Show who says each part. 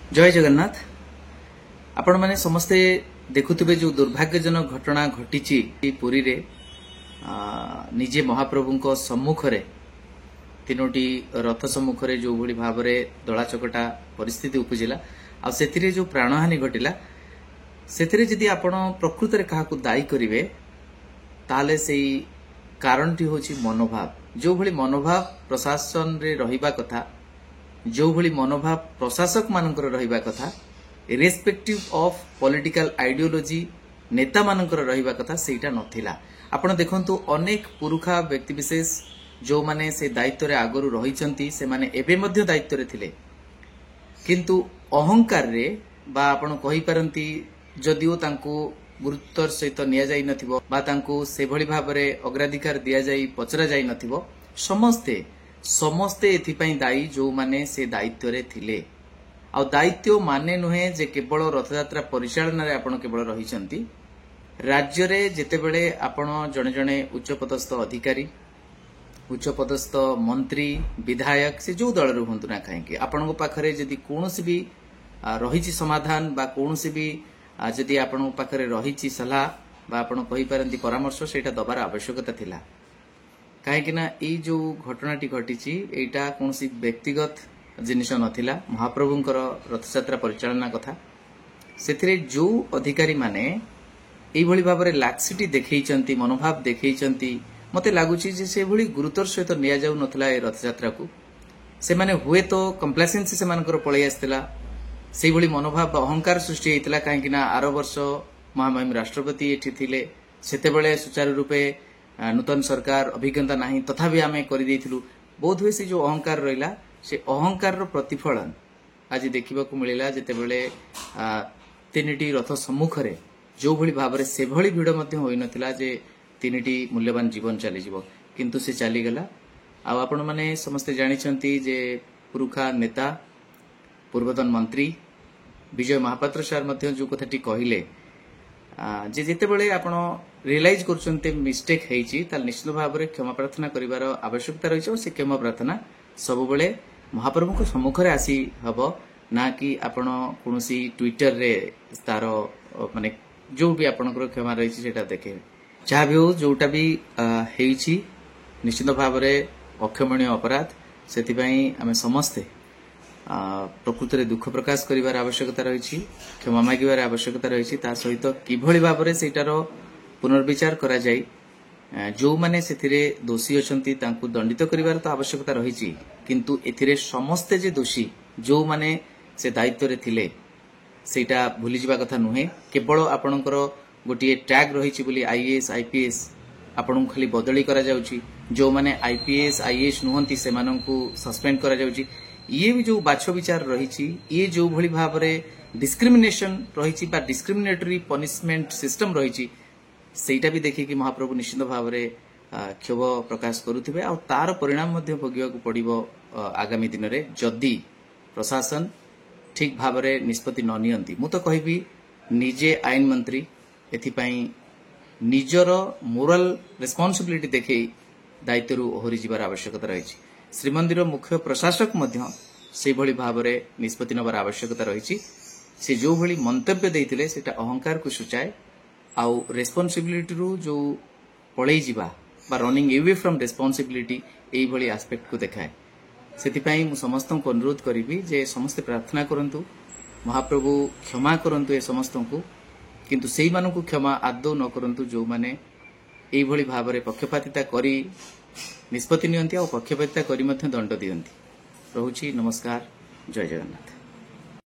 Speaker 1: जय जगन्नाथ। आपण माने समस्ते देखुथिबे जो दुर्भाग्यजनक घटना घटिची पुरी रे निजे महाप्रभुंको सम्मुखरे तीनोटी रथ सम्मुखरे जो भली भाबरे दला चकटा परिस्थिति उपजिला आ सेतिरे जो प्राणहानि घटिला सेतिरे जदि आपण प्रकृत रे काहाकू दायी करिवे ताले सेई कारणटी होची मनोभाव। जो भली मनोभाव प्रशासन रे रहिबा कथा, जो भली मनोभाव प्रशासक मानकर रहिबा कथा, इरेस्पेक्टिव ऑफ पॉलिटिकल आइडियोलॉजी नेता मानकर रहिबा कथा सेटा नथिला। आपण देखंतु अनेक पुरुखा व्यक्ति विशेष जो माने से दायित्व रे आगरु रहिचंती से माने एबे मध्य दायित्व रे थिले, किंतु अहंकार रे बा आपण कहि परंती जदिओ तांको गुरुत्वर सहित निया जाई नथिबो बा तांको से भली भाबरे अग्राधिकार दिया जाई पचरा जाई नथिबो, समस्ते एथिपाई दायी जो माने से दायित्व रे थिले। आ दायित्व माने नुहे जे केवल रथयात्रा परिचालन रे आपण केवल रहिचंती। राज्य रे जेतेबेले आपण जणे जणे उच्चपदस्थ अधिकारी, उच्चपदस्थ मंत्री, विधायक से जो दल रे हुंतु ना काहेकि आपण पाखरे जदि कोनोसी भी रहिची समाधान बा कोनोसी भी जदि आपण पाखरे रहिची सलाह बा आपण कहि परंती परामर्श सेटा दबार आवश्यकता थिला। काहेकिना ई जो घटनाटी घटिची एटा कोनोसी व्यक्तिगत जिनिस नथिला, महाप्रभुंकर रथयात्रा परिचालना कथा। सेथिरे जो अधिकारी माने एई भली भाबरे लाक्सिटी देखैचंती, मनोभाव देखैचंती, मते लागुची जे से भली गुरुतर सहित निया जाउ नथला ए रथयात्रा को। से माने हुए तो कंप्लेसेंसी से मानकर पळै आस्तिला, सेई भली मनोभाव अहंकार सृष्टि हेतिला। काहेकिना आरो वर्ष महामहिम राष्ट्रपति एठी थिले, सेतेबेले सुचारू रूपे नूतन सरकार अभिज्ञता नहीं तथापि आम कर बोध हुए से जो अहंकार रहा से अहंकार प्रतिफलन आज देखा मिलला जितेबले तीनिटी रथ सम्मुखरे जो भली भाबरे से भली भिड़ होई नथिला जे तीनिटी मूल्यवान जीवन चलीजिवो, किंतु से चलीगला। आपण माने समस्ते जानिछंती जे पुरुखा नेता पूर्वतन मंत्री विजय महापात्र सार मध्य जो कथाटी कहिले जे जेतेबेले आपण रियलाइज करछन्ते मिस्टेक हेइची ताल निश्चित भाव में क्षमा प्रार्थना करिवार आवश्यकता रही है। से क्षमा प्रार्थना सब बेले महाप्रभु सम्मुखरे आसी हबो, ना कि आपण कोनोसी ट्विटर रे तार माने जो भी आपनकर क्षमा रही सेटा देखे। जहाँ भी हो जोटा भी हेइची निश्चित भाव में अक्षमणीय अपराध, सेथिबाई आमे समस्ते प्रकृत में दुख प्रकाश करिवार आवश्यकता रही, क्षमा मागिबार आवश्यकता रही। ता सहित किभली भाव में सेटार पुनर्विचार करा जाई, जो माने सेथिरे दोषी अछंती तांकु दंडित करिवार तो आवश्यकता रही, किंतु एथिरे समस्ते जे दोषी जो माने से दायित्व रे थिले सेटा भूली जिबा कथा नुहे। केवल आपणकर गोटे टैग रही बोली आईएएस आईपीएस आपन खाली बदली करा जाउची, जो माने आईपीएस आईएएस नुहंती से माननकु सस्पेंड करा जाउची। ये भी जो बाछ विचार रही, ये जो भली भाव में डिस्क्रिमिनेशन रही बा डिस्क्रिमिनेटरी पनिशमेंट सिस्टम रही, सेटा भी देखिए कि महाप्रभु निश्चित भाव में क्षोभ प्रकाश करुथिबे आ तार परिणाम मध्य भोगिବାକୁ पड़िबो आगामी दिन रे जदि प्रशासन ठीक भाव में निष्पत्ति न नियंती। मु तो कहबी निजे आईन मंत्री एथिपाई निजर मोरल रेस्पॉन्सिबिलिटी देखै दायित्व ओहरी जिबार आवश्यकता रही। श्रीमंदिर मुख्य प्रशासक मध्य से भली भाव में निष्पत्ति नबार आवश्यकता रही। से जो भली मंतव्य देइथिले सेटा अहंकार को सूचाए आउ रेस्पॉन्सिबिलिटी रू जो पळै जिबा बा रनिंग अवे फ्रॉम रेस्पॉन्सिबिलिटी एई भली एस्पेक्ट को देखाए। सेतिपाई मु समस्त को अनुरोध करिबी जे समस्त प्रार्थना करंतु, महाप्रभु क्षमा करंतु ए समस्त को, किंतु सेई मानकु क्षमा आदौ न करंतु जो माने एई भली भाव में पक्षपातिता करी निष्पत्ति नियंती और पक्षपातिता करी मध्य दंड दियंती। रहुछि नमस्कार, जय जगन्नाथ।